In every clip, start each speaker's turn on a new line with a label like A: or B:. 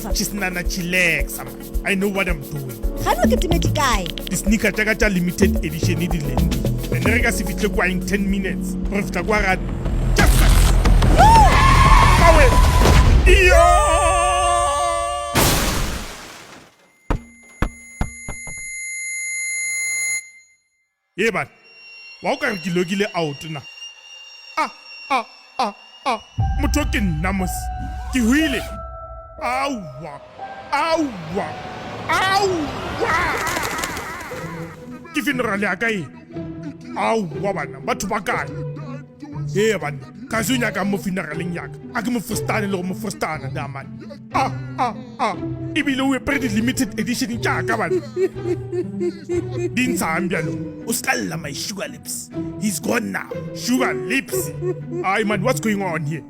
A: fa.
B: Chisnana chillax. I know what I'm doing.
A: Ga no ke timetse kae?
B: The sneaker tsa limited edition di lendi. And reka se fitle kwa in 10 minutes. Profita kwa ga just. Awe. Iyo! Eba. Wa ka re ke logile out na. Motho ke nna mos. Ke huile. Awa. Ke funeral ya kae? Awa bana, batho ba kae? Hey bana, ka se nya ka mo funeraleng ya ka. A ke mo frustane le go mo frustana da man. Ibile o epre limited edition tja ka bana. Din sambialo. O skalla my sugar lips. He's gone now. Sugar lips. Ay man, what's going on here?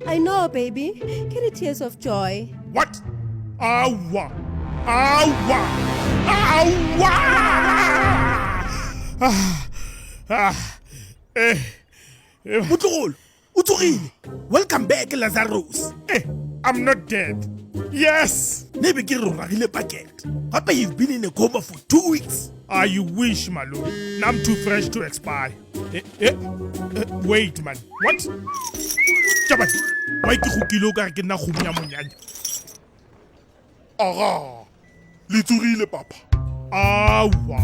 A: I know, baby. Get the tears of joy.
B: What? Awa! Mutlogolo, o tsogile. Welcome back, Lazarus. I'm not dead. Yes. Maybe ke re ragile packet. Papa, you've been in a coma for 2 weeks. You wish, my lord. Now I'm too fresh to expire. Wait, man. What? Chabat. Why ke go kilo ka ke na khumya monyanya? Le tsorile papa. Awa.